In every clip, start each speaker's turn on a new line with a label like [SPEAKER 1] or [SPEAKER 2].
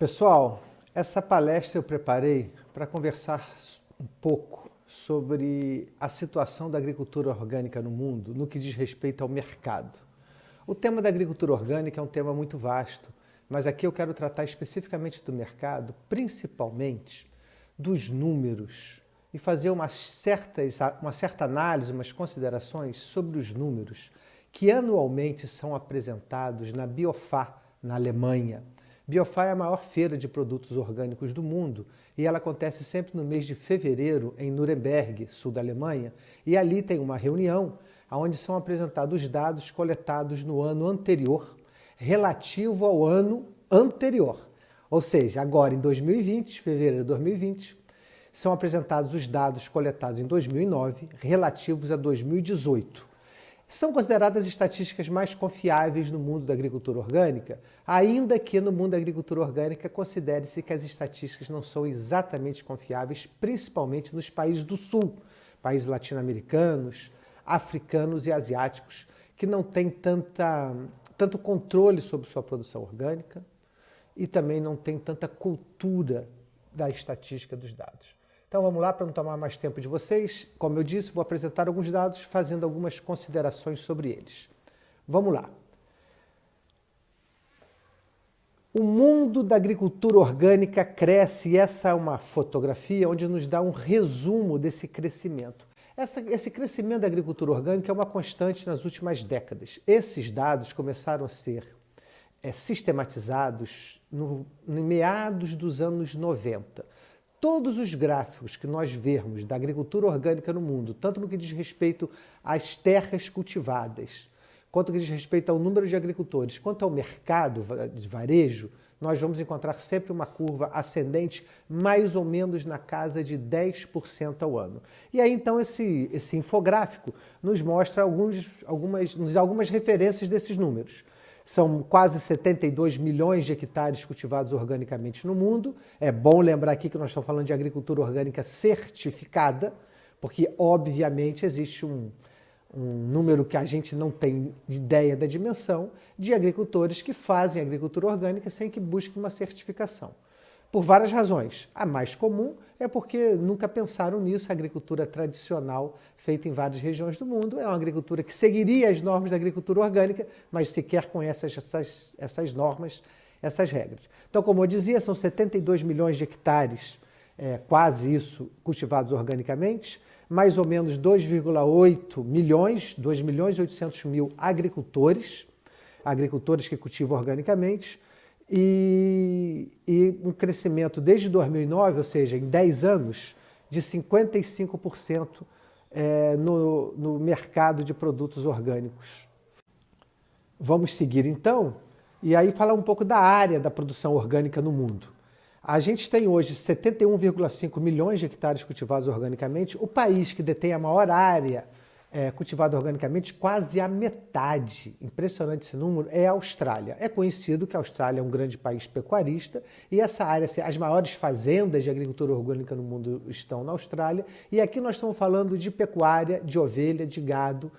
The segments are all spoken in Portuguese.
[SPEAKER 1] Pessoal, essa palestra eu preparei para conversar um pouco sobre a situação da agricultura orgânica no mundo, no que diz respeito ao mercado. O tema da agricultura orgânica é um tema muito vasto, mas aqui eu quero tratar especificamente do mercado, principalmente dos números, e fazer uma certa análise, umas considerações sobre os números que anualmente são apresentados na BioFA, na Alemanha. BioFA é a maior feira de produtos orgânicos do mundo e ela acontece sempre no mês de fevereiro em Nuremberg, sul da Alemanha, e ali tem uma reunião onde são apresentados dados coletados no ano anterior relativo ao ano anterior. Ou seja, agora em 2020, fevereiro de 2020, são apresentados os dados coletados em 2009 relativos a 2018. São consideradas as estatísticas mais confiáveis no mundo da agricultura orgânica, ainda que no mundo da agricultura orgânica considere-se que as estatísticas não são exatamente confiáveis, principalmente nos países do sul, países latino-americanos, africanos e asiáticos, que não têm tanto controle sobre sua produção orgânica e também não têm tanta cultura da estatística dos dados. Então vamos lá, para não tomar mais tempo de vocês. Como eu disse, vou apresentar alguns dados, fazendo algumas considerações sobre eles. Vamos lá. O mundo da agricultura orgânica cresce e essa é uma fotografia onde nos dá um resumo desse crescimento. Esse crescimento da agricultura orgânica é uma constante nas últimas décadas. Esses dados começaram a ser sistematizados no meados dos anos 90. Todos os gráficos que nós vermos da agricultura orgânica no mundo, tanto no que diz respeito às terras cultivadas, quanto no que diz respeito ao número de agricultores, quanto ao mercado de varejo, nós vamos encontrar sempre uma curva ascendente, mais ou menos na casa de 10% ao ano. E aí, então, esse infográfico nos mostra algumas referências desses números. São quase 72 milhões de hectares cultivados organicamente no mundo. É bom lembrar aqui que nós estamos falando de agricultura orgânica certificada, porque, obviamente, existe um número que a gente não tem ideia da dimensão de agricultores que fazem agricultura orgânica sem que busquem uma certificação. Por várias razões. A mais comum é porque nunca pensaram nisso. A agricultura tradicional, feita em várias regiões do mundo, é uma agricultura que seguiria as normas da agricultura orgânica, mas sequer conhece essas normas, essas regras. Então, como eu dizia, são 72 milhões de hectares, quase isso, cultivados organicamente, mais ou menos 2,8 milhões, 2 milhões e 800 mil agricultores que cultivam organicamente, e um crescimento desde 2009, ou seja, em 10 anos, de 55% no mercado de produtos orgânicos. Vamos seguir então, e aí falar um pouco da área da produção orgânica no mundo. A gente tem hoje 71,5 milhões de hectares cultivados organicamente. O país que detém a maior área cultivada organicamente, quase a metade, impressionante esse número, é a Austrália. É conhecido que a Austrália é um grande país pecuarista e essa área, as maiores fazendas de agricultura orgânica no mundo estão na Austrália, e aqui nós estamos falando de pecuária, de ovelha, de gado,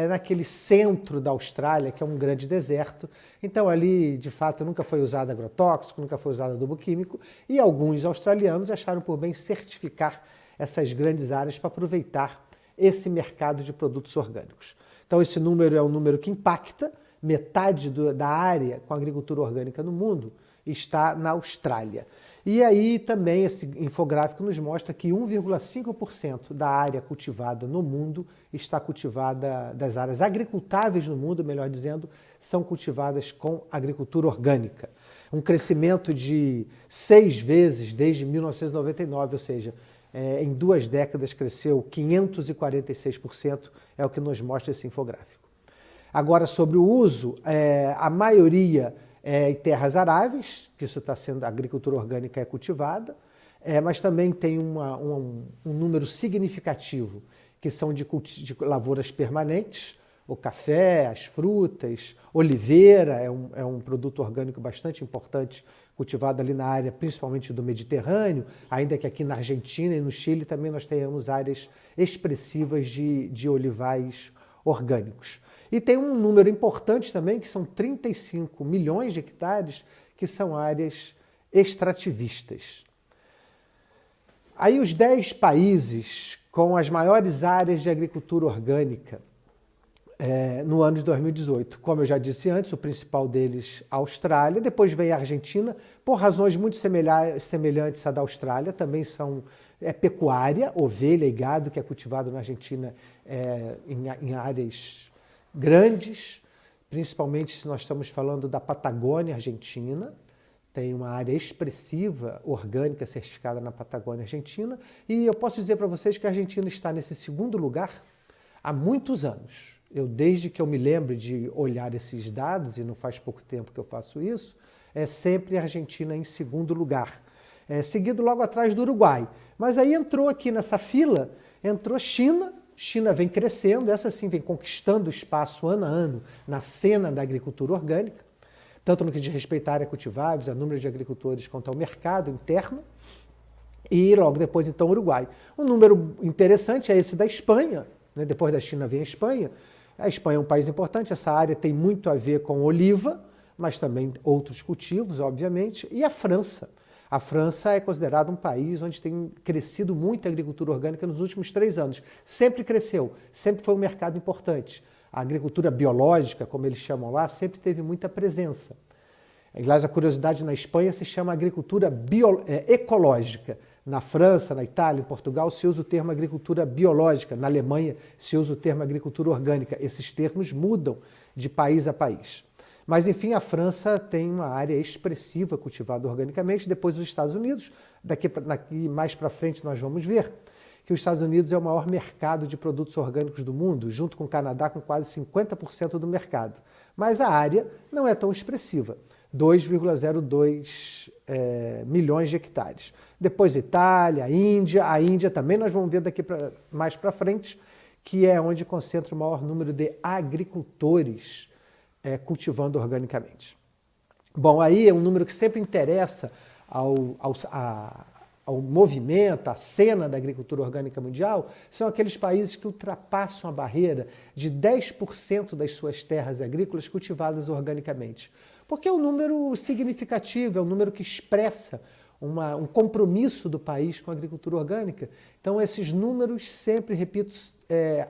[SPEAKER 1] naquele centro da Austrália, que é um grande deserto. Então ali, de fato, nunca foi usado agrotóxico, nunca foi usado adubo químico, e alguns australianos acharam por bem certificar essas grandes áreas para aproveitar esse mercado de produtos orgânicos. Então esse número é um número que impacta, metade da área com agricultura orgânica no mundo está na Austrália. E aí também esse infográfico nos mostra que 1,5% da área cultivada no mundo está cultivada, das áreas agricultáveis no mundo, melhor dizendo, são cultivadas com agricultura orgânica. Um crescimento de 6 vezes desde 1999, ou seja, em 2 décadas cresceu 546%, é o que nos mostra esse infográfico. Agora, sobre o uso, a maioria é em terras aráveis, que isso está sendo, a agricultura orgânica é cultivada, mas também tem um número significativo que são de lavouras permanentes, o café, as frutas, oliveira é um produto orgânico bastante importante, cultivado ali na área principalmente do Mediterrâneo, ainda que aqui na Argentina e no Chile também nós tenhamos áreas expressivas de olivais orgânicos. E tem um número importante também, que são 35 milhões de hectares, que são áreas extrativistas. Aí os 10 países com as maiores áreas de agricultura orgânica no ano de 2018. Como eu já disse antes, o principal deles, a Austrália, depois vem a Argentina, por razões muito semelhantes à da Austrália, também é pecuária, ovelha e gado, que é cultivado na Argentina em áreas grandes, principalmente se nós estamos falando da Patagônia Argentina. Tem uma área expressiva, orgânica, certificada na Patagônia Argentina. E eu posso dizer para vocês que a Argentina está nesse segundo lugar há muitos anos. Desde que eu me lembro de olhar esses dados, e não faz pouco tempo que eu faço isso, é sempre a Argentina em segundo lugar. Seguido logo atrás do Uruguai. Mas aí entrou aqui nessa fila, entrou China. China vem crescendo, essa sim vem conquistando espaço ano a ano na cena da agricultura orgânica, tanto no que diz respeito à área cultivável, a número de agricultores, quanto ao mercado interno, e logo depois, então, o Uruguai. Um número interessante é esse da Espanha, né? Depois da China vem a Espanha. A Espanha é um país importante, essa área tem muito a ver com oliva, mas também outros cultivos, obviamente, e a França. A França é considerada um país onde tem crescido muito a agricultura orgânica nos últimos 3 anos. Sempre cresceu, sempre foi um mercado importante. A agricultura biológica, como eles chamam lá, sempre teve muita presença. Aliás, a curiosidade, na Espanha se chama agricultura ecológica. Na França, na Itália, em Portugal, se usa o termo agricultura biológica. Na Alemanha, se usa o termo agricultura orgânica. Esses termos mudam de país a país. Mas, enfim, a França tem uma área expressiva cultivada organicamente. Depois, os Estados Unidos, daqui mais para frente nós vamos ver que os Estados Unidos é o maior mercado de produtos orgânicos do mundo, junto com o Canadá, com quase 50% do mercado. Mas a área não é tão expressiva, 2,02 milhões de hectares. Depois Itália, a Índia também nós vamos ver mais para frente, que é onde concentra o maior número de agricultores cultivando organicamente. Bom, aí é um número que sempre interessa ao movimento, à cena da agricultura orgânica mundial, são aqueles países que ultrapassam a barreira de 10% das suas terras agrícolas cultivadas organicamente. Porque é um número significativo, é um número que expressa um compromisso do país com a agricultura orgânica. Então, esses números sempre, repito,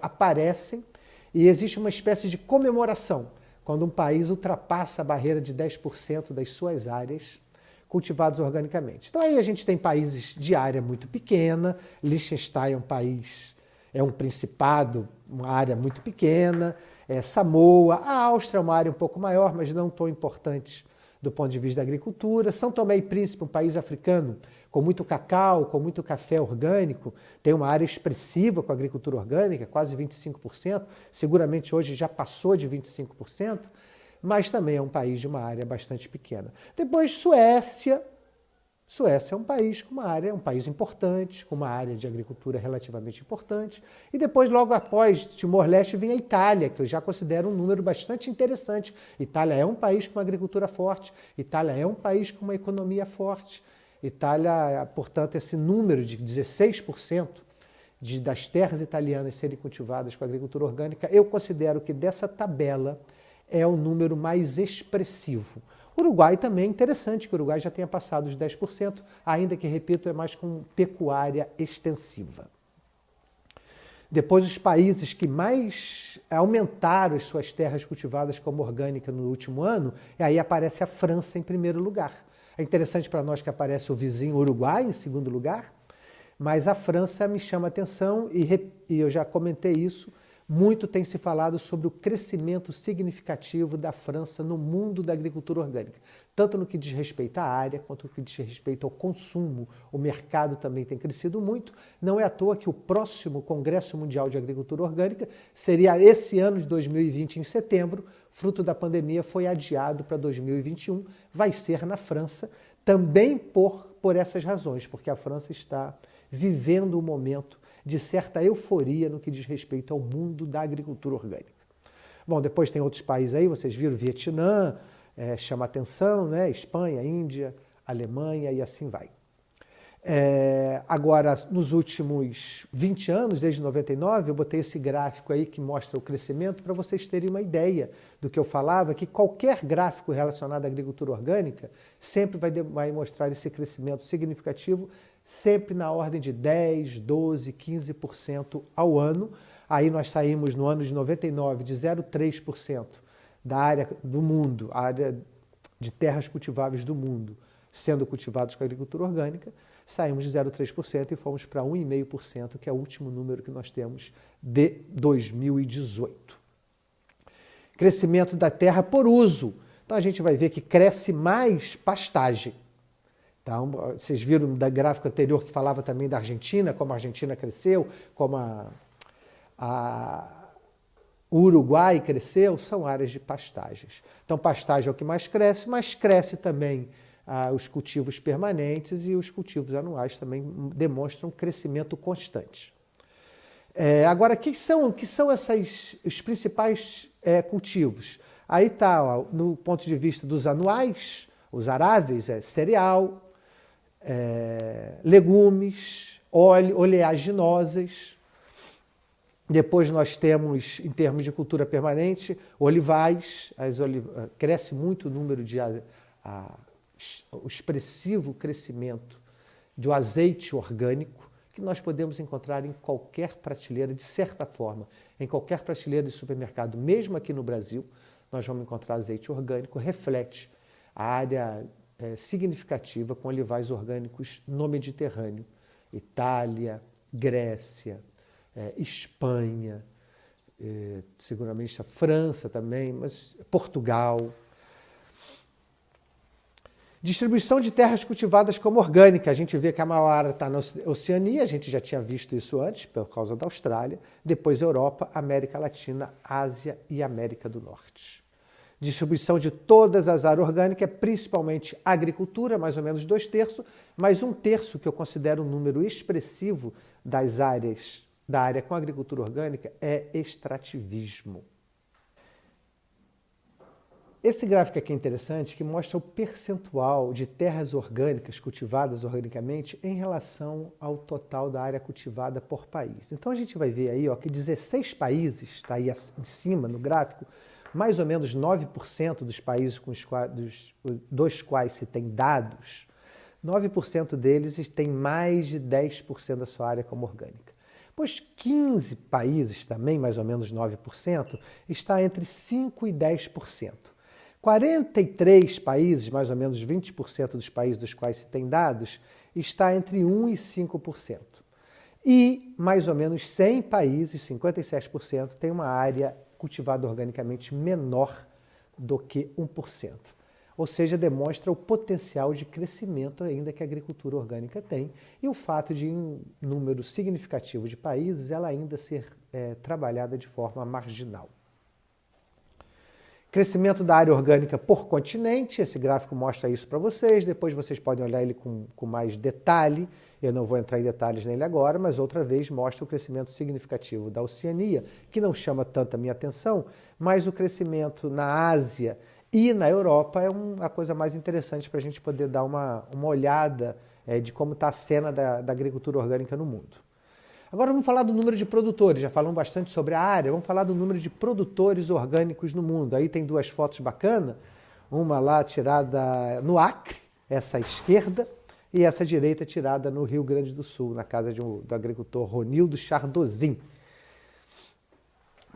[SPEAKER 1] aparecem e existe uma espécie de comemoração quando um país ultrapassa a barreira de 10% das suas áreas cultivados organicamente. Então aí a gente tem países de área muito pequena, Liechtenstein é um principado, uma área muito pequena, Samoa, a Áustria é uma área um pouco maior, mas não tão importante do ponto de vista da agricultura, São Tomé e Príncipe, um país africano com muito cacau, com muito café orgânico, tem uma área expressiva com a agricultura orgânica, quase 25%, seguramente hoje já passou de 25%, mas também é um país de uma área bastante pequena. Depois, Suécia. Suécia é um país com uma área, um país importante, com uma área de agricultura relativamente importante. E depois, logo após Timor-Leste, vem a Itália, que eu já considero um número bastante interessante. Itália é um país com uma agricultura forte, Itália é um país com uma economia forte. Itália, portanto, esse número de 16% das terras italianas serem cultivadas com agricultura orgânica, eu considero que dessa tabela é o número mais expressivo. O Uruguai também é interessante, que o Uruguai já tenha passado os 10%, ainda que, repito, é mais com pecuária extensiva. Depois, os países que mais aumentaram as suas terras cultivadas como orgânica no último ano, aí aparece a França em primeiro lugar. É interessante para nós que aparece o vizinho Uruguai em segundo lugar, mas a França me chama a atenção e eu já comentei isso. Muito tem se falado sobre o crescimento significativo da França no mundo da agricultura orgânica, tanto no que diz respeito à área, quanto no que diz respeito ao consumo. O mercado também tem crescido muito. Não é à toa que o próximo Congresso Mundial de Agricultura Orgânica seria esse ano de 2020, em setembro, fruto da pandemia, foi adiado para 2021, vai ser na França, também por essas razões, porque a França está vivendo um momento de certa euforia no que diz respeito ao mundo da agricultura orgânica. Bom, depois tem outros países aí, vocês viram, Vietnã, chama atenção, né? Espanha, Índia, Alemanha e assim vai. Agora, nos últimos 20 anos, desde 99, eu botei esse gráfico aí que mostra o crescimento para vocês terem uma ideia do que eu falava, que qualquer gráfico relacionado à agricultura orgânica sempre vai mostrar esse crescimento significativo, sempre na ordem de 10, 12, 15% ao ano. Aí nós saímos no ano de 99 de 0,3% da área do mundo, a área de terras cultiváveis do mundo, sendo cultivados com a agricultura orgânica, saímos de 0,3% e fomos para 1,5%, que é o último número que nós temos de 2018. Crescimento da terra por uso. Então a gente vai ver que cresce mais pastagem. Então, vocês viram da gráfico anterior que falava também da Argentina, como a Argentina cresceu, como o Uruguai cresceu, são áreas de pastagens. Então, pastagem é o que mais cresce, mas cresce também os cultivos permanentes e os cultivos anuais também demonstram crescimento constante. Agora, que são os principais cultivos? Aí está, no ponto de vista dos anuais, os aráveis, cereal, legumes, oleaginosas. Depois nós temos, em termos de cultura permanente, olivais. Cresce muito o número o expressivo crescimento do azeite orgânico, que nós podemos encontrar em qualquer prateleira, de certa forma, em qualquer prateleira de supermercado, mesmo aqui no Brasil, nós vamos encontrar azeite orgânico, reflete a área significativa com olivais orgânicos no Mediterrâneo, Itália, Grécia, Espanha, seguramente a França também, mas Portugal. Distribuição de terras cultivadas como orgânica. A gente vê que a maior área está na Oceania, a gente já tinha visto isso antes, por causa da Austrália. Depois Europa, América Latina, Ásia e América do Norte. Distribuição de todas as áreas orgânicas, principalmente agricultura, mais ou menos 2/3, mas 1/3, que eu considero um número expressivo das áreas da área com agricultura orgânica, é extrativismo. Esse gráfico aqui é interessante, que mostra o percentual de terras orgânicas cultivadas organicamente em relação ao total da área cultivada por país. Então a gente vai ver aí que 16 países, está aí em cima no gráfico, mais ou menos 9% dos países dos quais se tem dados, 9% deles têm mais de 10% da sua área como orgânica. Pois 15 países, também mais ou menos 9%, está entre 5% e 10%. 43 países, mais ou menos 20% dos países dos quais se tem dados, está entre 1% e 5%. E mais ou menos 100 países, 57%, tem uma área cultivada organicamente menor do que 1%. Ou seja, demonstra o potencial de crescimento ainda que a agricultura orgânica tem e o fato de, em um número significativo de países, ela ainda ser trabalhada de forma marginal. Crescimento da área orgânica por continente, esse gráfico mostra isso para vocês, depois vocês podem olhar ele com mais detalhe, eu não vou entrar em detalhes nele agora, mas outra vez mostra o crescimento significativo da Oceania, que não chama tanto a minha atenção, mas o crescimento na Ásia e na Europa é uma coisa mais interessante para a gente poder dar uma olhada de como está a cena da agricultura orgânica no mundo. Agora vamos falar do número de produtores, já falamos bastante sobre a área, vamos falar do número de produtores orgânicos no mundo. Aí tem duas fotos bacanas, uma lá tirada no Acre, essa à esquerda, e essa direita tirada no Rio Grande do Sul, na casa do agricultor Ronildo Chardozin.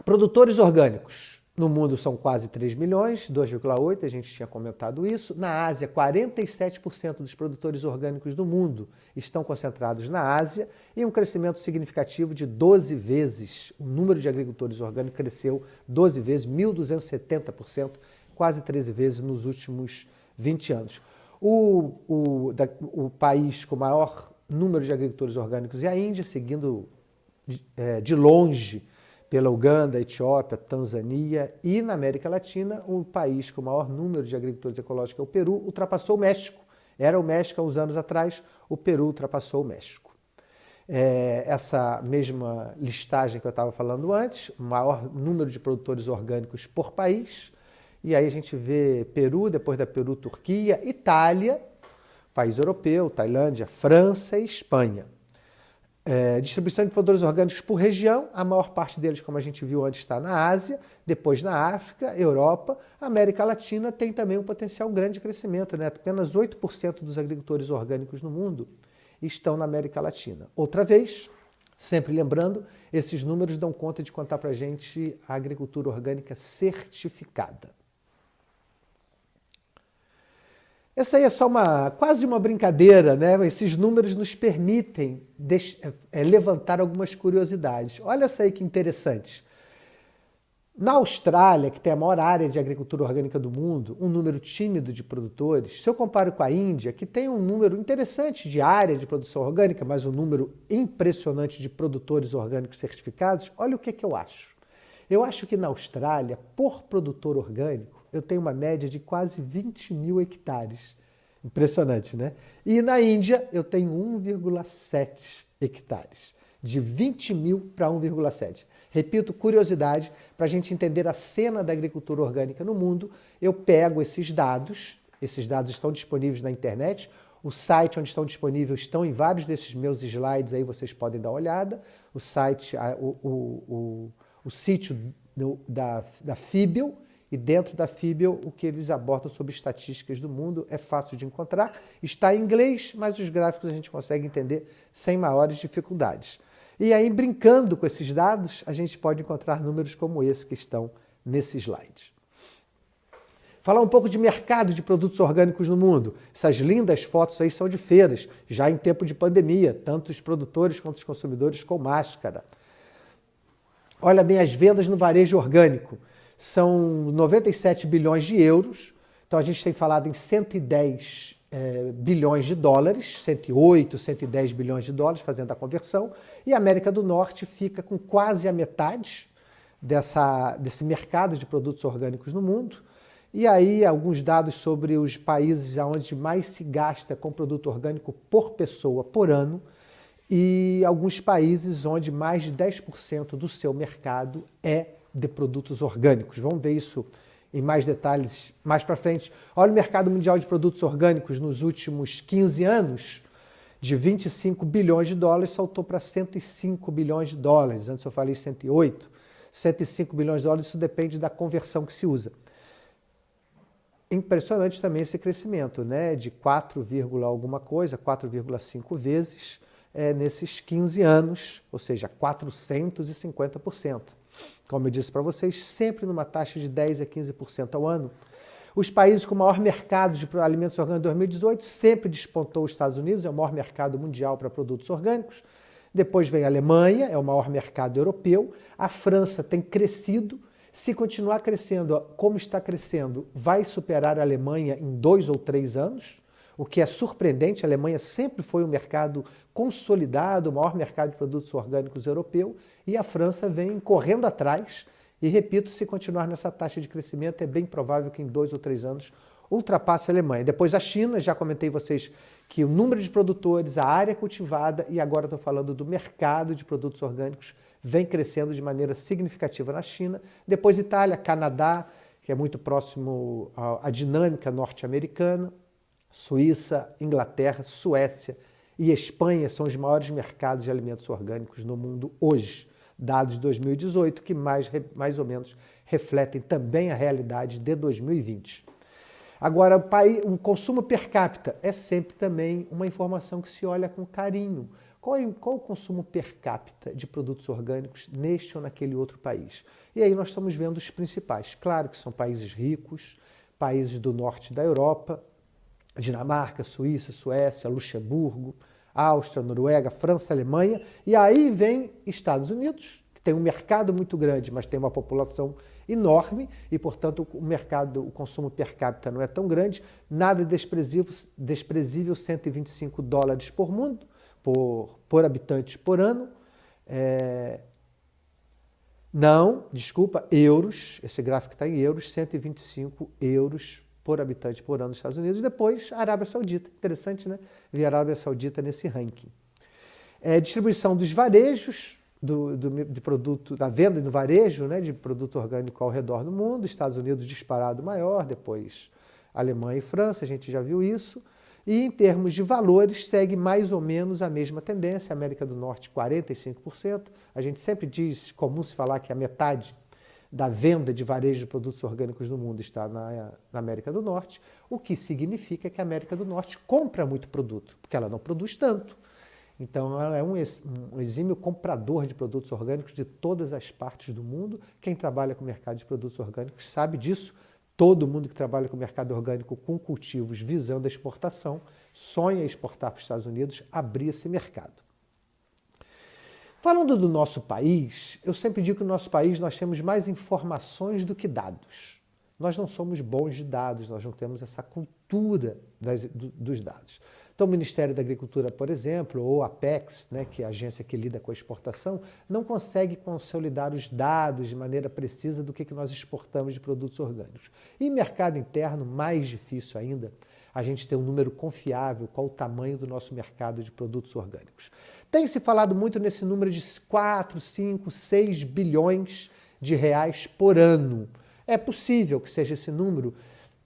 [SPEAKER 1] Produtores orgânicos. No mundo são quase 3 milhões, 2,8, a gente tinha comentado isso. Na Ásia, 47% dos produtores orgânicos do mundo estão concentrados na Ásia e um crescimento significativo de 12 vezes. O número de agricultores orgânicos cresceu 12 vezes, 1.270%, quase 13 vezes nos últimos 20 anos. O país com maior número de agricultores orgânicos é a Índia, seguindo de longe pela Uganda, Etiópia, Tanzânia e na América Latina, o país com o maior número de agricultores ecológicos é o Peru, ultrapassou o México. Era o México há uns anos atrás, o Peru ultrapassou o México. Essa mesma listagem que eu estava falando antes, o maior número de produtores orgânicos por país, e aí a gente vê Peru, depois da Peru, Turquia, Itália, país europeu, Tailândia, França e Espanha. Distribuição de produtores orgânicos por região, a maior parte deles, como a gente viu antes, está na Ásia, depois na África, Europa, América Latina tem também um potencial grande de crescimento, né? Apenas 8% dos agricultores orgânicos no mundo estão na América Latina. Outra vez, sempre lembrando, esses números dão conta de contar para a gente a agricultura orgânica certificada. Essa aí é só quase uma brincadeira, né? Esses números nos permitem levantar algumas curiosidades. Olha essa aí que interessante. Na Austrália, que tem a maior área de agricultura orgânica do mundo, um número tímido de produtores, se eu comparo com a Índia, que tem um número interessante de área de produção orgânica, mas um número impressionante de produtores orgânicos certificados, olha o que eu acho. Eu acho que na Austrália, por produtor orgânico, eu tenho uma média de quase 20 mil hectares. Impressionante, né? E na Índia, eu tenho 1,7 hectares. De 20 mil para 1,7. Repito, curiosidade, para a gente entender a cena da agricultura orgânica no mundo, eu pego esses dados estão disponíveis na internet, o site onde estão disponíveis estão em vários desses meus slides, aí vocês podem dar uma olhada, o site, o sítio da Fibel, e dentro da Fibel, o que eles abordam sobre estatísticas do mundo é fácil de encontrar. Está em inglês, mas os gráficos a gente consegue entender sem maiores dificuldades. E aí, brincando com esses dados, a gente pode encontrar números como esse que estão nesse slide. Falar um pouco de mercado de produtos orgânicos no mundo. Essas lindas fotos aí são de feiras, já em tempo de pandemia, tanto os produtores quanto os consumidores com máscara. Olha bem as vendas no varejo orgânico. São 97 bilhões de euros, então a gente tem falado em 110 bilhões de dólares, 108, 110 bilhões de dólares, fazendo a conversão, e a América do Norte fica com quase a metade desse mercado de produtos orgânicos no mundo. E aí alguns dados sobre os países onde mais se gasta com produto orgânico por pessoa por ano, e alguns países onde mais de 10% do seu mercado é de produtos orgânicos. Vamos ver isso em mais detalhes mais para frente. Olha o mercado mundial de produtos orgânicos nos últimos 15 anos, de 25 bilhões de dólares, saltou para 105 bilhões de dólares. Antes eu falei 108. 105 bilhões de dólares, isso depende da conversão que se usa. Impressionante também esse crescimento, né? De 4,5 vezes nesses 15 anos, ou seja, 450%. Como eu disse para vocês, sempre numa taxa de 10% a 15% ao ano. Os países com o maior mercado de alimentos orgânicos em 2018 sempre despontou os Estados Unidos, é o maior mercado mundial para produtos orgânicos. Depois vem a Alemanha, é o maior mercado europeu. A França tem crescido. Se continuar crescendo como está crescendo, vai superar a Alemanha em 2 ou 3 anos, o que é surpreendente. A Alemanha sempre foi um mercado consolidado, o maior mercado de produtos orgânicos europeu, e a França vem correndo atrás. E repito, se continuar nessa taxa de crescimento, é bem provável que em 2 ou 3 anos ultrapasse a Alemanha. Depois a China, já comentei vocês que o número de produtores, a área cultivada, e agora estou falando do mercado de produtos orgânicos, vem crescendo de maneira significativa na China. Depois Itália, Canadá, que é muito próximo à dinâmica norte-americana, Suíça, Inglaterra, Suécia e Espanha são os maiores mercados de alimentos orgânicos no mundo hoje. Dados de 2018 que mais ou menos refletem também a realidade de 2020. Agora, o consumo per capita é sempre também uma informação que se olha com carinho. Qual o consumo per capita de produtos orgânicos neste ou naquele outro país? E aí nós estamos vendo os principais. Claro que são países ricos, países do norte da Europa, Dinamarca, Suíça, Suécia, Luxemburgo, Áustria, Noruega, França, Alemanha, e aí vem Estados Unidos, que tem um mercado muito grande, mas tem uma população enorme e, portanto, o consumo per capita não é tão grande, nada desprezível, 125 dólares por mundo, por habitante por ano. Não, desculpa, euros, esse gráfico está em euros, 125 euros por habitante por ano nos Estados Unidos. Depois, a Arábia Saudita. Interessante, né? Ver a Arábia Saudita nesse ranking. Distribuição dos varejos, de produto, da venda no varejo, né, de produto orgânico ao redor do mundo. Estados Unidos disparado maior, depois Alemanha e França, a gente já viu isso. E em termos de valores, segue mais ou menos a mesma tendência. América do Norte, 45%. A gente sempre diz, comum se falar que a metade da venda de varejo de produtos orgânicos no mundo está na América do Norte, o que significa que a América do Norte compra muito produto, porque ela não produz tanto. Então, ela é um exímio comprador de produtos orgânicos de todas as partes do mundo. Quem trabalha com o mercado de produtos orgânicos sabe disso. Todo mundo que trabalha com o mercado orgânico com cultivos visando a exportação sonha exportar para os Estados Unidos, abrir esse mercado. Falando do nosso país, eu sempre digo que no nosso país nós temos mais informações do que dados. Nós não somos bons de dados, nós não temos essa cultura dos dados. Então, o Ministério da Agricultura, por exemplo, ou a Apex, né, que é a agência que lida com a exportação, não consegue consolidar os dados de maneira precisa do que nós exportamos de produtos orgânicos. E mercado interno, mais difícil ainda, a gente tem um número confiável, qual o tamanho do nosso mercado de produtos orgânicos. Tem se falado muito nesse número de 4, 5, 6 bilhões de reais por ano. É possível que seja esse número,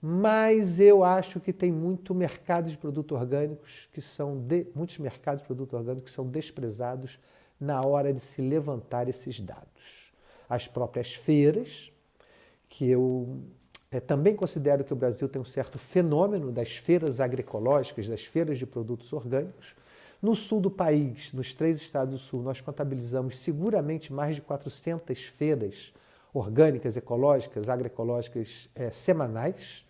[SPEAKER 1] mas eu acho que tem muitos mercados de produtos orgânicos que são desprezados na hora de se levantar esses dados. As próprias feiras, que eu também considero que o Brasil tem um certo fenômeno das feiras agroecológicas, das feiras de produtos orgânicos. No sul do país, nos 3 estados do sul, nós contabilizamos seguramente mais de 400 feiras orgânicas, ecológicas, agroecológicas semanais.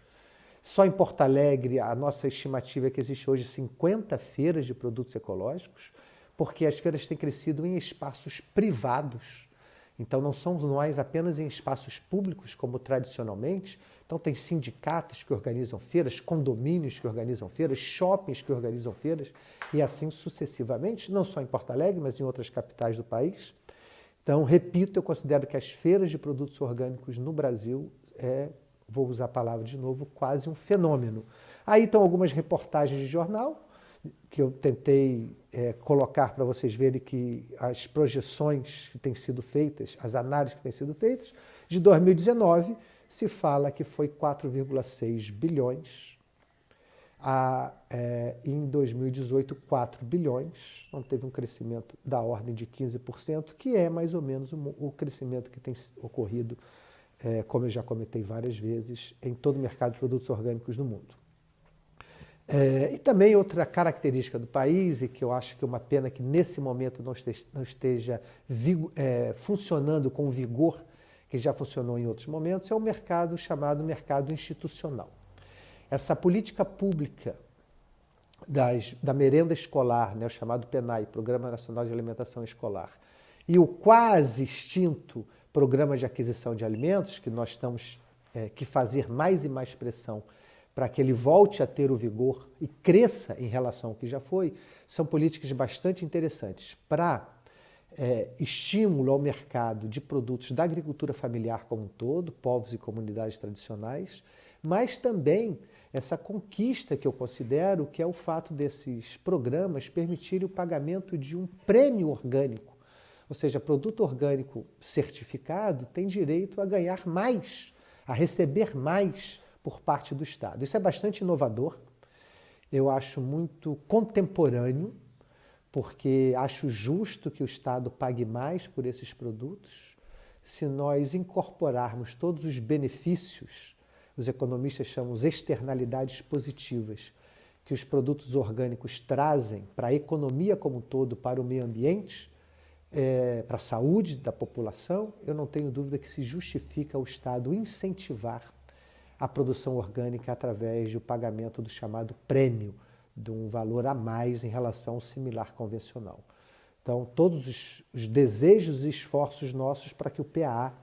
[SPEAKER 1] Só em Porto Alegre, a nossa estimativa é que existe hoje 50 feiras de produtos ecológicos, porque as feiras têm crescido em espaços privados. Então, não são mais apenas em espaços públicos, como tradicionalmente. Então, tem sindicatos que organizam feiras, condomínios que organizam feiras, shoppings que organizam feiras, e assim sucessivamente, não só em Porto Alegre, mas em outras capitais do país. Então, repito, eu considero que as feiras de produtos orgânicos no Brasil vou usar a palavra de novo, quase um fenômeno. Aí estão algumas reportagens de jornal, que eu tentei colocar para vocês verem que as projeções que têm sido feitas, as análises que têm sido feitas, de 2019 se fala que foi 4,6 bilhões, em 2018 4 bilhões, então teve um crescimento da ordem de 15%, que é mais ou menos o crescimento que tem ocorrido, como eu já comentei várias vezes, em todo o mercado de produtos orgânicos no mundo. E também outra característica do país, e que eu acho que é uma pena que nesse momento não esteja funcionando com o vigor que já funcionou em outros momentos, é o mercado chamado mercado institucional. Essa política pública da merenda escolar, né, o chamado PNAE, Programa Nacional de Alimentação Escolar, e o quase extinto Programa de Aquisição de Alimentos, que nós temos que fazer mais e mais pressão para que ele volte a ter o vigor e cresça em relação ao que já foi, são políticas bastante interessantes para estímulo ao mercado de produtos da agricultura familiar como um todo, povos e comunidades tradicionais, mas também essa conquista que eu considero que é o fato desses programas permitirem o pagamento de um prêmio orgânico. Ou seja, produto orgânico certificado tem direito a ganhar mais, a receber mais por parte do Estado. Isso é bastante inovador, eu acho muito contemporâneo, porque acho justo que o Estado pague mais por esses produtos. Se nós incorporarmos todos os benefícios, os economistas chamam de externalidades positivas, que os produtos orgânicos trazem para a economia como um todo, para o meio ambiente, para a saúde da população, eu não tenho dúvida que se justifica o Estado incentivar a produção orgânica através do pagamento do chamado prêmio, de um valor a mais em relação ao similar convencional. Então, todos os desejos e esforços nossos para que o PAA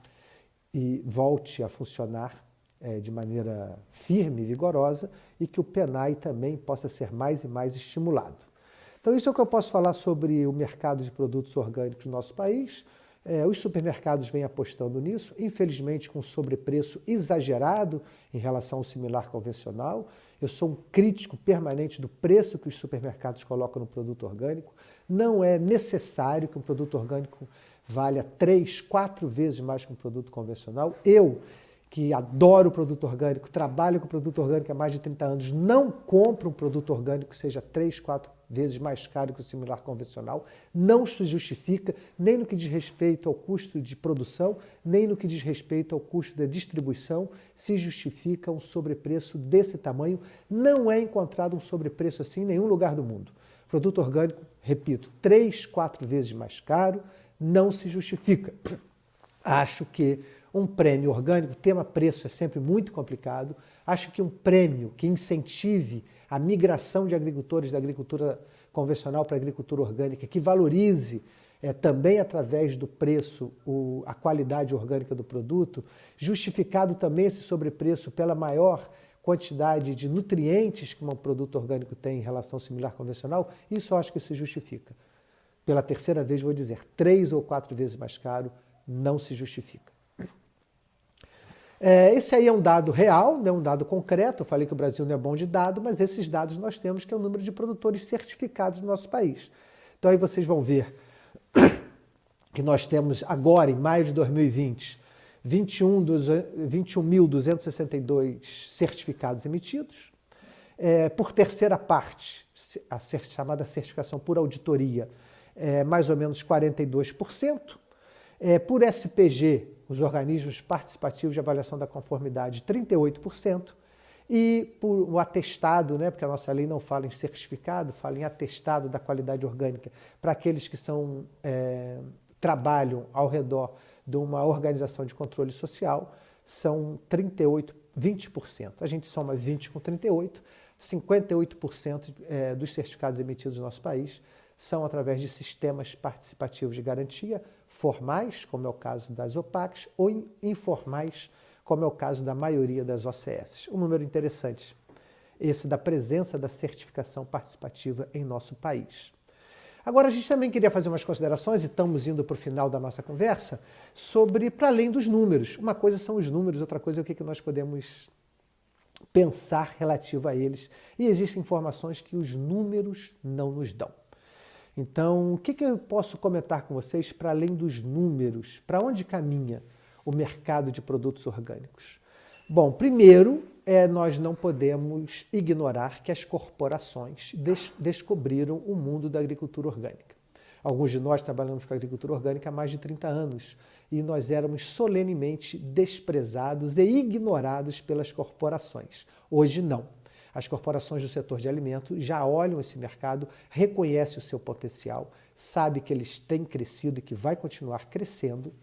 [SPEAKER 1] volte a funcionar de maneira firme e vigorosa e que o PNAE também possa ser mais e mais estimulado. Então, isso é o que eu posso falar sobre o mercado de produtos orgânicos no nosso país. Os supermercados vêm apostando nisso, infelizmente com sobrepreço exagerado em relação ao similar convencional. Eu sou um crítico permanente do preço que os supermercados colocam no produto orgânico. Não é necessário que um produto orgânico valha 3, 4 vezes mais que um produto convencional. Eu que adora o produto orgânico, trabalha com o produto orgânico há mais de 30 anos, não compra um produto orgânico que seja 3, 4 vezes mais caro que o similar convencional, não se justifica nem no que diz respeito ao custo de produção, nem no que diz respeito ao custo da distribuição, se justifica um sobrepreço desse tamanho. Não é encontrado um sobrepreço assim em nenhum lugar do mundo. Produto orgânico, repito, 3, 4 vezes mais caro, não se justifica. Acho que um prêmio orgânico, tema-preço é sempre muito complicado. Acho que um prêmio que incentive a migração de agricultores da agricultura convencional para a agricultura orgânica, que valorize também através do preço a qualidade orgânica do produto, justificado também esse sobrepreço pela maior quantidade de nutrientes que um produto orgânico tem em relação ao similar convencional, isso eu acho que se justifica. Pela terceira vez vou dizer, 3 ou 4 vezes mais caro, não se justifica. Esse aí é um dado real, né, um dado concreto. Eu falei que o Brasil não é bom de dado, mas esses dados nós temos, que é o número de produtores certificados no nosso país. Então aí vocês vão ver que nós temos agora, em maio de 2020, 21.262 certificados emitidos. Por terceira parte, a chamada certificação por auditoria, mais ou menos 42%. Por SPG, os organismos participativos de avaliação da conformidade, 38%. E por o atestado, né, porque a nossa lei não fala em certificado, fala em atestado da qualidade orgânica, para aqueles que trabalham ao redor de uma organização de controle social, são 20%. A gente soma 20 com 38, 58% dos certificados emitidos no nosso país são através de sistemas participativos de garantia, formais, como é o caso das OPACs, ou informais, como é o caso da maioria das OCS. Um número interessante, esse da presença da certificação participativa em nosso país. Agora, a gente também queria fazer umas considerações, e estamos indo para o final da nossa conversa, sobre, para além dos números. Uma coisa são os números, outra coisa é o que nós podemos pensar relativo a eles. E existem informações que os números não nos dão. Então, o que eu posso comentar com vocês para além dos números? Para onde caminha o mercado de produtos orgânicos? Bom, primeiro, nós não podemos ignorar que as corporações descobriram o mundo da agricultura orgânica. Alguns de nós trabalhamos com a agricultura orgânica há mais de 30 anos e nós éramos solenemente desprezados e ignorados pelas corporações. Hoje não. As corporações do setor de alimentos já olham esse mercado, reconhecem o seu potencial, sabem que eles têm crescido e que vai continuar crescendo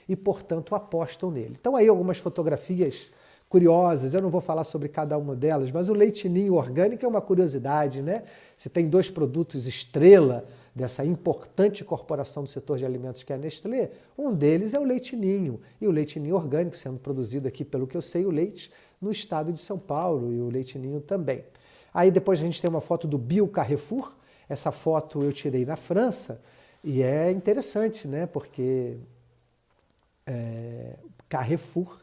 [SPEAKER 1] e, portanto, apostam nele. Então, aí algumas fotografias curiosas, eu não vou falar sobre cada uma delas, mas o leite ninho orgânico é uma curiosidade, né? Você tem 2 produtos estrela dessa importante corporação do setor de alimentos que é a Nestlé, um deles é o leite ninho, e o leite ninho orgânico sendo produzido aqui, pelo que eu sei, o leite no estado de São Paulo e o leite ninho também. Aí depois a gente tem uma foto do Bio Carrefour, essa foto eu tirei na França, e é interessante, né? Porque Carrefour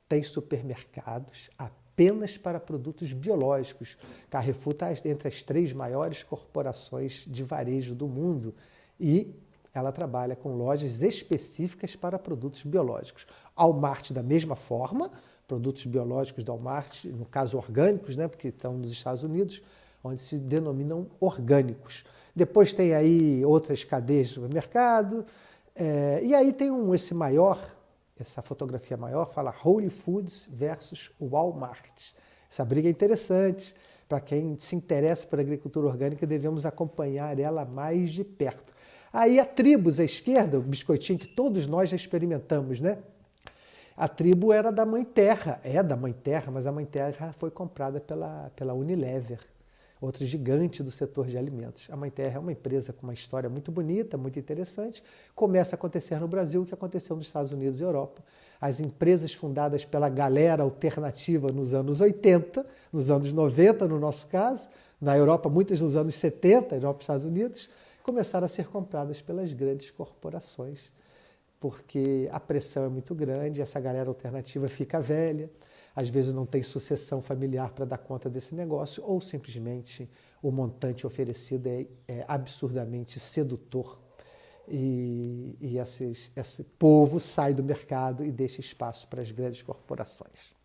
[SPEAKER 1] tem supermercados apenas para produtos biológicos. Carrefour está entre as 3 maiores corporações de varejo do mundo e ela trabalha com lojas específicas para produtos biológicos. Walmart, da mesma forma, produtos biológicos da Walmart, no caso orgânicos, né, porque estão nos Estados Unidos, onde se denominam orgânicos. Depois tem aí outras cadeias de supermercado, e aí tem essa fotografia maior, fala Whole Foods versus Walmart. Essa briga é interessante. Para quem se interessa por agricultura orgânica, devemos acompanhar ela mais de perto. Aí a Tribos, à esquerda, o biscoitinho que todos nós já experimentamos, né? A Tribo era da Mãe Terra, da Mãe Terra, mas a Mãe Terra foi comprada pela Unilever, outro gigante do setor de alimentos. A Mãe Terra é uma empresa com uma história muito bonita, muito interessante. Começa a acontecer no Brasil o que aconteceu nos Estados Unidos e Europa. As empresas fundadas pela galera alternativa nos anos 80, nos anos 90, no nosso caso, na Europa, muitas nos anos 70, Europa e Estados Unidos, começaram a ser compradas pelas grandes corporações, porque a pressão é muito grande, essa galera alternativa fica velha, às vezes não tem sucessão familiar para dar conta desse negócio, ou simplesmente o montante oferecido é absurdamente sedutor. e esse povo sai do mercado e deixa espaço para as grandes corporações.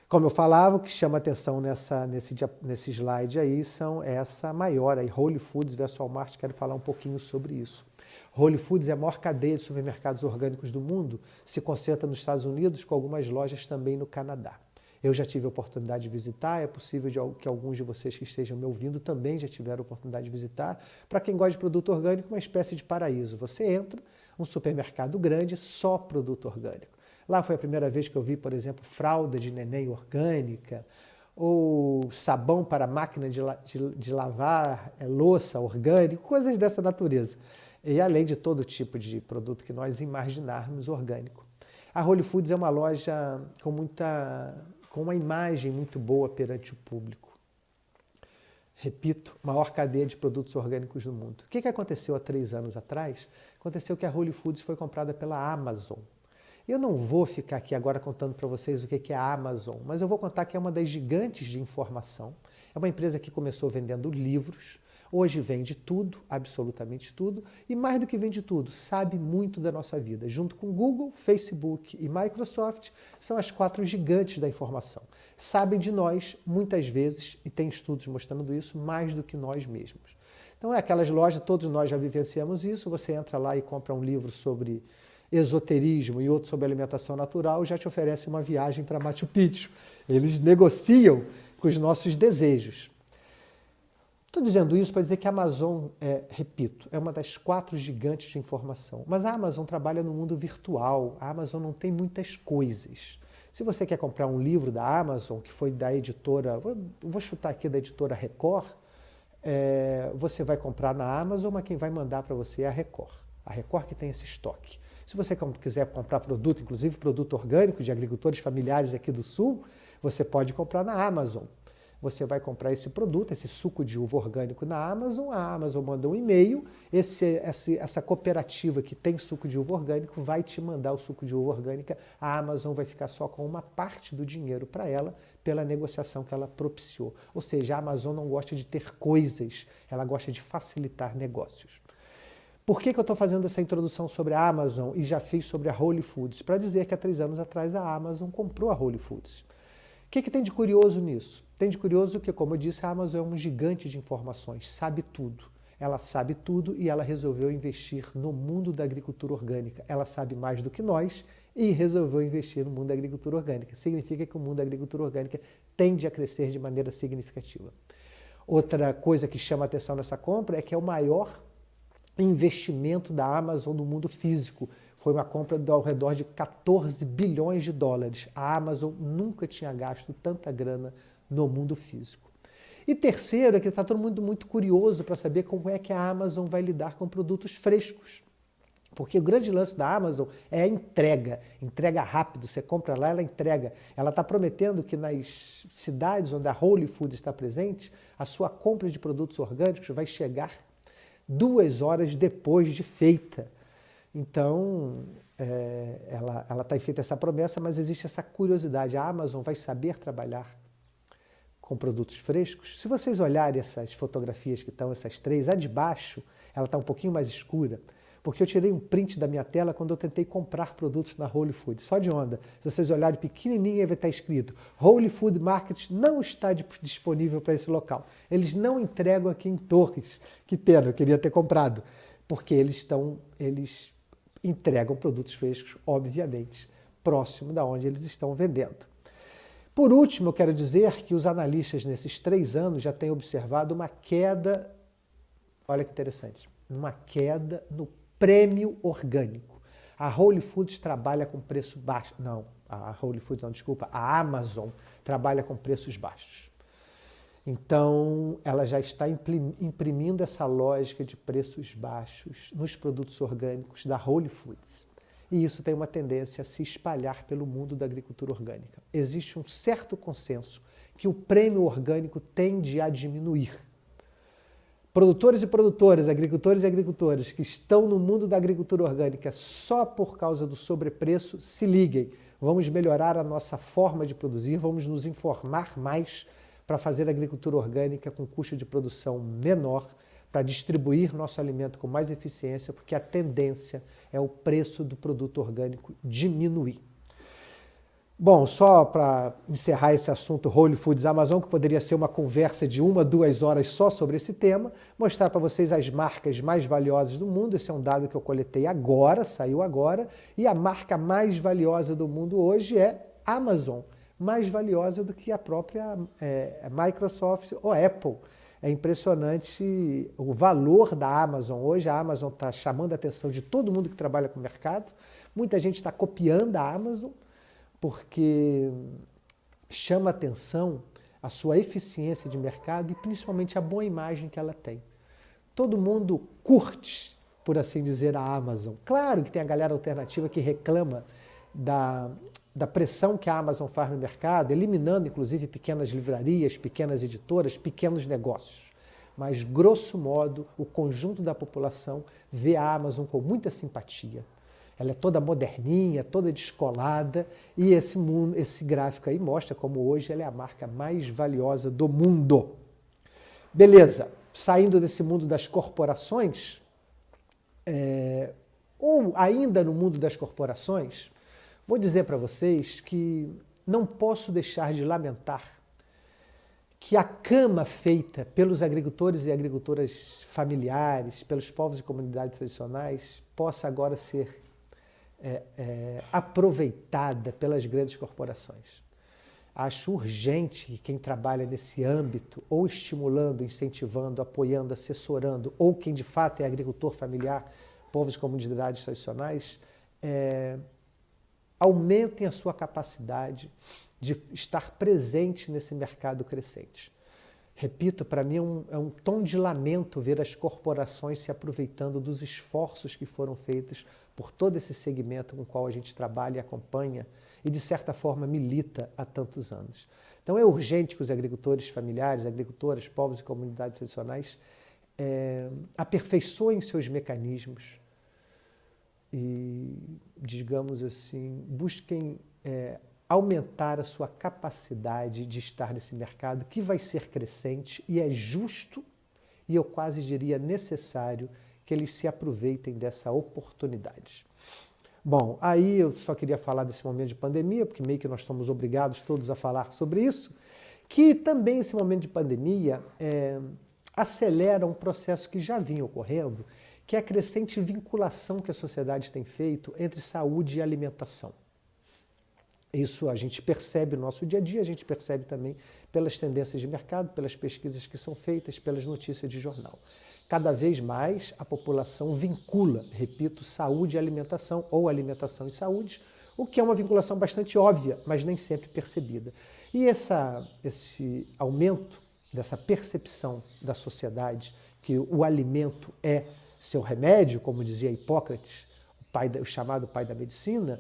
[SPEAKER 1] Como eu falava, o que chama atenção nesse slide aí são essa maior, aí, Whole Foods versus Walmart, quero falar um pouquinho sobre isso. Whole Foods é a maior cadeia de supermercados orgânicos do mundo, se concentra nos Estados Unidos, com algumas lojas também no Canadá. Eu já tive a oportunidade de visitar, é possível que alguns de vocês que estejam me ouvindo também já tiveram a oportunidade de visitar. Para quem gosta de produto orgânico, uma espécie de paraíso. Você entra, um supermercado grande, só produto orgânico. Lá foi a primeira vez que eu vi, por exemplo, fralda de neném orgânica, ou sabão para máquina de lavar louça orgânico, coisas dessa natureza. E além de todo tipo de produto que nós imaginarmos orgânico. A Whole Foods é uma loja com uma imagem muito boa perante o público. Repito, maior cadeia de produtos orgânicos do mundo. O que aconteceu há 3 anos atrás? Aconteceu que a Whole Foods foi comprada pela Amazon. Eu não vou ficar aqui agora contando para vocês o que é a Amazon, mas eu vou contar que é uma das gigantes de informação. É uma empresa que começou vendendo livros, hoje vende tudo, absolutamente tudo, e mais do que vende tudo, sabe muito da nossa vida. Junto com Google, Facebook e Microsoft, são as 4 gigantes da informação. Sabem de nós, muitas vezes, e tem estudos mostrando isso, mais do que nós mesmos. Então é aquelas lojas, todos nós já vivenciamos isso, você entra lá e compra um livro sobre esoterismo e outro sobre alimentação natural, já te oferece uma viagem para Machu Picchu. Eles negociam com os nossos desejos. Estou dizendo isso para dizer que a Amazon, repito, é uma das 4 gigantes de informação. Mas a Amazon trabalha no mundo virtual. A Amazon não tem muitas coisas. Se você quer comprar um livro da Amazon, que foi da editora, vou chutar aqui da editora Record, você vai comprar na Amazon, mas quem vai mandar para você é a Record. A Record que tem esse estoque. Se você quiser comprar produto, inclusive produto orgânico de agricultores familiares aqui do Sul, você pode comprar na Amazon. Você vai comprar esse produto, esse suco de uva orgânico na Amazon, a Amazon manda um e-mail, essa cooperativa que tem suco de uva orgânico vai te mandar o suco de uva orgânica, a Amazon vai ficar só com uma parte do dinheiro para ela, pela negociação que ela propiciou. Ou seja, a Amazon não gosta de ter coisas, ela gosta de facilitar negócios. Por que eu estou fazendo essa introdução sobre a Amazon e já fiz sobre a Whole Foods? Para dizer que há 3 anos atrás a Amazon comprou a Whole Foods. O que tem de curioso nisso? Tem de curioso que, como eu disse, a Amazon é um gigante de informações, sabe tudo. Ela sabe tudo e ela resolveu investir no mundo da agricultura orgânica. Ela sabe mais do que nós e resolveu investir no mundo da agricultura orgânica. Significa que o mundo da agricultura orgânica tende a crescer de maneira significativa. Outra coisa que chama a atenção nessa compra é que é o maior investimento da Amazon no mundo físico. Foi uma compra ao redor de 14 bilhões de dólares. A Amazon nunca tinha gasto tanta grana no mundo físico. E terceiro é que está todo mundo muito curioso para saber como é que a Amazon vai lidar com produtos frescos. Porque o grande lance da Amazon é a entrega rápido, você compra lá, ela entrega. Ela está prometendo que nas cidades onde a Whole Foods está presente, a sua compra de produtos orgânicos vai chegar 2 horas depois de feita. Então, ela está feita essa promessa, mas existe essa curiosidade. A Amazon vai saber trabalhar com produtos frescos? Se vocês olharem essas fotografias que estão, essas 3, a de baixo, ela está um pouquinho mais escura, porque eu tirei um print da minha tela quando eu tentei comprar produtos na Whole Foods, só de onda. Se vocês olharem pequenininho, vai estar escrito Whole Food Market não está disponível para esse local. Eles não entregam aqui em Torres. Que pena, eu queria ter comprado, porque eles entregam produtos frescos, obviamente, próximo da onde eles estão vendendo. Por último, eu quero dizer que os analistas nesses 3 anos já têm observado uma queda, olha que interessante, uma queda no prêmio orgânico. A Whole Foods trabalha com preço baixo. Não, a Whole Foods não, desculpa, a Amazon trabalha com preços baixos. Então, ela já está imprimindo essa lógica de preços baixos nos produtos orgânicos da Whole Foods. E isso tem uma tendência a se espalhar pelo mundo da agricultura orgânica. Existe um certo consenso que o prêmio orgânico tende a diminuir. Produtores e produtoras, agricultores e agricultoras que estão no mundo da agricultura orgânica só por causa do sobrepreço, se liguem. Vamos melhorar a nossa forma de produzir, vamos nos informar mais para fazer agricultura orgânica com custo de produção menor, para distribuir nosso alimento com mais eficiência, porque a tendência é o preço do produto orgânico diminuir. Bom, só para encerrar esse assunto Whole Foods Amazon, que poderia ser uma conversa de 1 a 2 horas só sobre esse tema, mostrar para vocês as marcas mais valiosas do mundo. Esse é um dado que eu coletei agora, saiu agora, e a marca mais valiosa do mundo hoje é Amazon, mais valiosa do que a própria Microsoft ou Apple. É impressionante o valor da Amazon. Hoje a Amazon está chamando a atenção de todo mundo que trabalha com o mercado. Muita gente está copiando a Amazon, porque chama atenção a sua eficiência de mercado e principalmente a boa imagem que ela tem. Todo mundo curte, por assim dizer, a Amazon. Claro que tem a galera alternativa que reclama da pressão que a Amazon faz no mercado, eliminando inclusive pequenas livrarias, pequenas editoras, pequenos negócios. Mas, grosso modo, o conjunto da população vê a Amazon com muita simpatia. Ela é toda moderninha, toda descolada, e esse gráfico aí mostra como hoje ela é a marca mais valiosa do mundo. Beleza, saindo desse mundo das corporações, ou ainda no mundo das corporações, vou dizer para vocês que não posso deixar de lamentar que a cama feita pelos agricultores e agricultoras familiares, pelos povos e comunidades tradicionais, possa agora ser aproveitada pelas grandes corporações. Acho urgente que quem trabalha nesse âmbito, ou estimulando, incentivando, apoiando, assessorando, ou quem de fato é agricultor familiar, povos e comunidades tradicionais, aumentem a sua capacidade de estar presente nesse mercado crescente. Repito, para mim é um tom de lamento ver as corporações se aproveitando dos esforços que foram feitos por todo esse segmento com o qual a gente trabalha e acompanha e, de certa forma, milita há tantos anos. Então é urgente que os agricultores familiares, agricultoras, povos e comunidades tradicionais aperfeiçoem seus mecanismos e, digamos assim, busquem aumentar a sua capacidade de estar nesse mercado que vai ser crescente e é justo e eu quase diria necessário que eles se aproveitem dessa oportunidade. Bom, aí eu só queria falar desse momento de pandemia, porque meio que nós estamos obrigados todos a falar sobre isso, que também esse momento de pandemia acelera um processo que já vinha ocorrendo, que é a crescente vinculação que a sociedade tem feito entre saúde e alimentação. Isso a gente percebe no nosso dia a dia, a gente percebe também pelas tendências de mercado, pelas pesquisas que são feitas, pelas notícias de jornal. Cada vez mais a população vincula, repito, saúde e alimentação, ou alimentação e saúde, o que é uma vinculação bastante óbvia, mas nem sempre percebida. E esse aumento dessa percepção da sociedade que o alimento é seu remédio, como dizia Hipócrates, o chamado pai da medicina,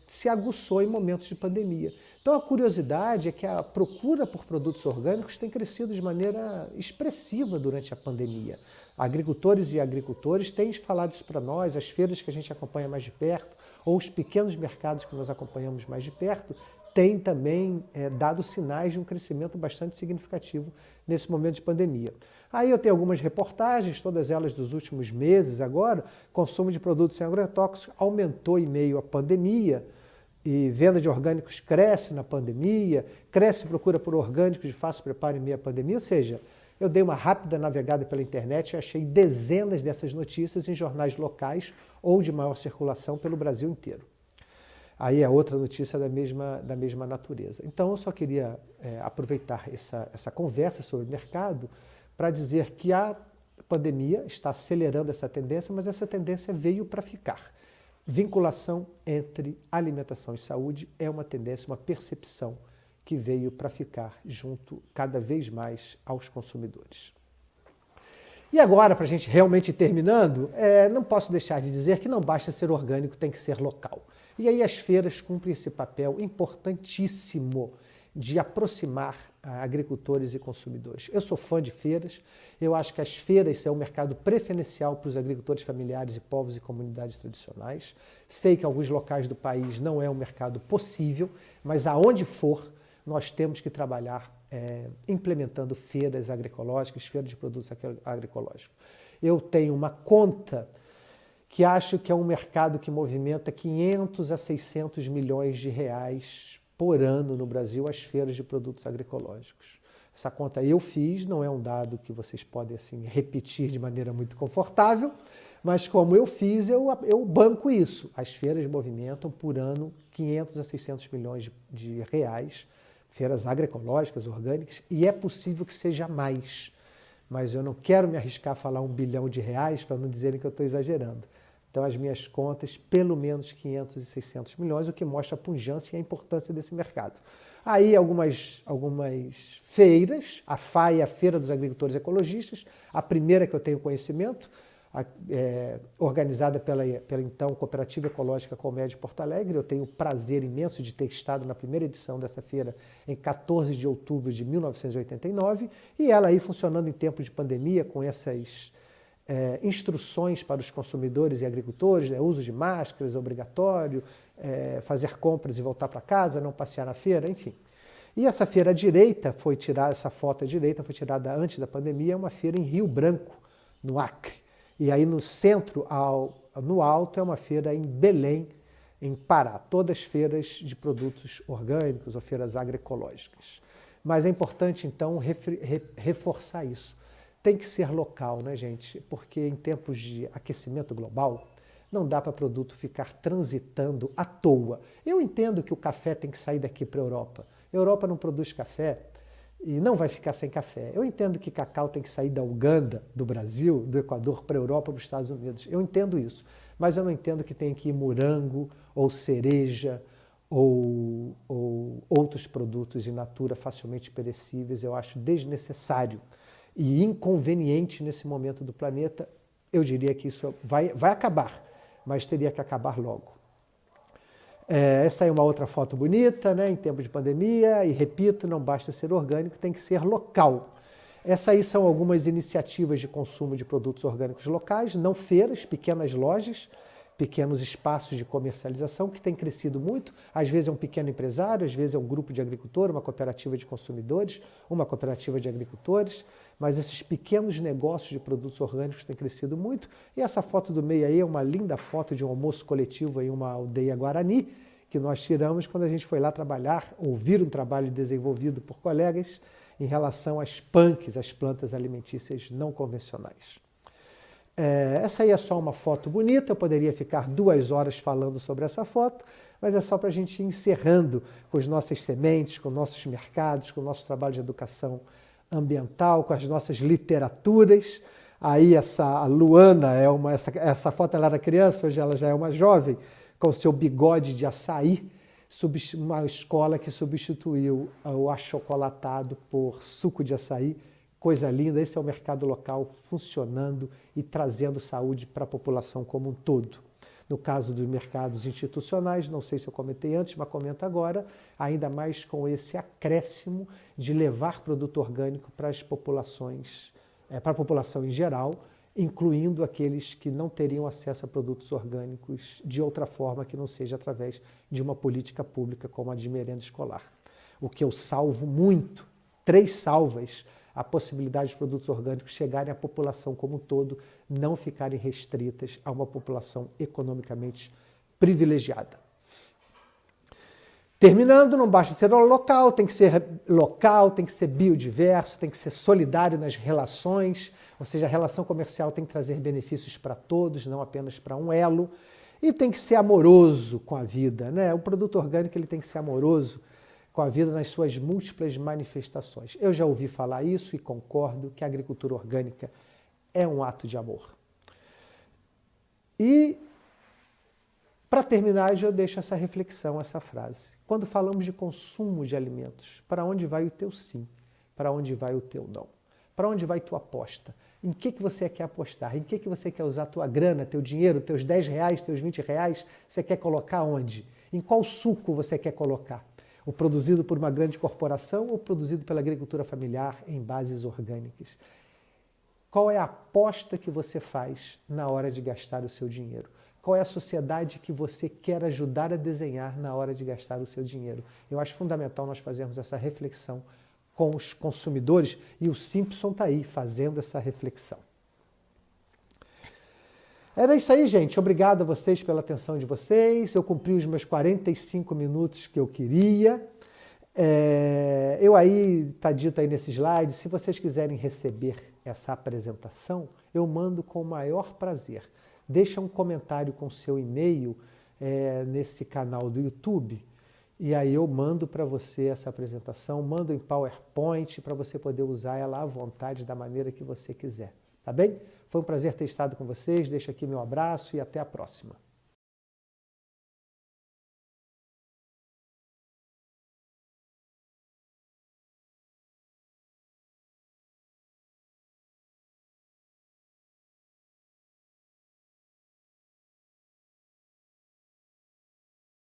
[SPEAKER 1] se aguçou em momentos de pandemia. Então a curiosidade é que a procura por produtos orgânicos tem crescido de maneira expressiva durante a pandemia. Agricultores e agricultores têm falado isso para nós, as feiras que a gente acompanha mais de perto, ou os pequenos mercados que nós acompanhamos mais de perto, têm também dado sinais de um crescimento bastante significativo nesse momento de pandemia. Aí eu tenho algumas reportagens, todas elas dos últimos meses agora, consumo de produtos sem agrotóxicos aumentou em meio à pandemia, e venda de orgânicos cresce na pandemia, cresce procura por orgânicos de fácil preparo em meio à pandemia, ou seja, eu dei uma rápida navegada pela internet e achei dezenas dessas notícias em jornais locais ou de maior circulação pelo Brasil inteiro. Aí é outra notícia da mesma natureza. Então eu só queria aproveitar essa conversa sobre o mercado para dizer que a pandemia está acelerando essa tendência, mas essa tendência veio para ficar. Vinculação entre alimentação e saúde é uma tendência, uma percepção que veio para ficar junto cada vez mais aos consumidores. E agora, para a gente realmente ir terminando, não posso deixar de dizer que não basta ser orgânico, tem que ser local. E aí as feiras cumprem esse papel importantíssimo de aproximar agricultores e consumidores. Eu sou fã de feiras, eu acho que as feiras são um mercado preferencial para os agricultores familiares e povos e comunidades tradicionais. Sei que em alguns locais do país não é um mercado possível, mas aonde for, nós temos que trabalhar implementando feiras agroecológicas, feiras de produtos agroecológicos. Eu tenho uma conta que acho que é um mercado que movimenta 500 a 600 milhões de reais por ano no Brasil, as feiras de produtos agroecológicos. Essa conta eu fiz, não é um dado que vocês podem assim, repetir de maneira muito confortável, mas como eu fiz, eu banco isso. As feiras movimentam por ano 500 a 600 milhões de reais, feiras agroecológicas, orgânicas, e é possível que seja mais. Mas eu não quero me arriscar a falar R$1 bilhão para não dizerem que eu estou exagerando. Então, as minhas contas, pelo menos 500 e 600 milhões, o que mostra a pujança e a importância desse mercado. Aí, algumas feiras, a FAE, a Feira dos Agricultores Ecologistas, a primeira que eu tenho conhecimento, organizada pela então Cooperativa Ecológica Colméia de Porto Alegre. Eu tenho o prazer imenso de ter estado na primeira edição dessa feira em 14 de outubro de 1989, e ela aí funcionando em tempo de pandemia, com essas instruções para os consumidores e agricultores, uso de máscaras obrigatório, fazer compras e voltar para casa, não passear na feira, enfim. E essa feira à direita foi tirada, essa foto à direita foi tirada antes da pandemia, é uma feira em Rio Branco, no Acre. E aí no centro, no alto, é uma feira em Belém, em Pará. Todas feiras de produtos orgânicos ou feiras agroecológicas. Mas é importante, então, reforçar isso. Tem que ser local, né, gente? Porque em tempos de aquecimento global, não dá para produto ficar transitando à toa. Eu entendo que o café tem que sair daqui para a Europa. A Europa não produz café e não vai ficar sem café. Eu entendo que cacau tem que sair da Uganda, do Brasil, do Equador para a Europa, para os Estados Unidos. Eu entendo isso. Mas eu não entendo que tem que ir morango ou cereja ou outros produtos in natura facilmente perecíveis. Eu acho desnecessário e inconveniente nesse momento do planeta. Eu diria que isso vai acabar, mas teria que acabar logo. Essa é uma outra foto bonita, né, em tempo de pandemia, e repito, não basta ser orgânico, tem que ser local. Essas aí são algumas iniciativas de consumo de produtos orgânicos locais, não feiras, pequenas lojas, pequenos espaços de comercialização que têm crescido muito. Às vezes é um pequeno empresário, às vezes é um grupo de agricultores, uma cooperativa de consumidores, uma cooperativa de agricultores, mas esses pequenos negócios de produtos orgânicos têm crescido muito. E essa foto do meio aí é uma linda foto de um almoço coletivo em uma aldeia Guarani, que nós tiramos quando a gente foi lá trabalhar, ouvir um trabalho desenvolvido por colegas em relação às punks, as plantas alimentícias não convencionais. Essa aí é só uma foto bonita, eu poderia ficar 2 horas falando sobre essa foto, mas é só para a gente ir encerrando com as nossas sementes, com nossos mercados, com o nosso trabalho de educação ambiental, com as nossas literaturas. Aí a Luana, essa foto ela era criança, hoje ela já é uma jovem, com seu bigode de açaí, uma escola que substituiu o achocolatado por suco de açaí. Coisa linda, esse é o mercado local funcionando e trazendo saúde para a população como um todo. No caso dos mercados institucionais, não sei se eu comentei antes, mas comento agora, ainda mais com esse acréscimo de levar produto orgânico para as populações, para a população em geral, incluindo aqueles que não teriam acesso a produtos orgânicos de outra forma que não seja através de uma política pública como a de merenda escolar. O que eu salvo muito, 3 salvas, a possibilidade de produtos orgânicos chegarem à população como um todo, não ficarem restritas a uma população economicamente privilegiada. Terminando, não basta ser local, tem que ser biodiverso, tem que ser solidário nas relações, ou seja, a relação comercial tem que trazer benefícios para todos, não apenas para um elo, e tem que ser amoroso com a vida, né? O produto orgânico ele tem que ser amoroso com a vida nas suas múltiplas manifestações. Eu já ouvi falar isso e concordo que a agricultura orgânica é um ato de amor. E, para terminar, eu deixo essa reflexão, essa frase. Quando falamos de consumo de alimentos, para onde vai o teu sim? Para onde vai o teu não? Para onde vai tua aposta? Em que você quer apostar? Em que você quer usar tua grana, teu dinheiro, teus R$10, teus R$20? Você quer colocar onde? Em qual suco você quer colocar? O produzido por uma grande corporação ou produzido pela agricultura familiar em bases orgânicas? Qual é a aposta que você faz na hora de gastar o seu dinheiro? Qual é a sociedade que você quer ajudar a desenhar na hora de gastar o seu dinheiro? Eu acho fundamental nós fazermos essa reflexão com os consumidores, e o Simpson está aí fazendo essa reflexão. Era isso aí, gente. Obrigado a vocês pela atenção de vocês. Eu cumpri os meus 45 minutos que eu queria. Está dito aí nesse slide, se vocês quiserem receber essa apresentação, eu mando com o maior prazer. Deixa um comentário com seu e-mail nesse canal do YouTube, e aí eu mando para você essa apresentação, mando em PowerPoint para você poder usar ela à vontade, da maneira que você quiser. Tá bem? Foi um prazer ter estado com vocês, deixo aqui meu abraço e até a próxima.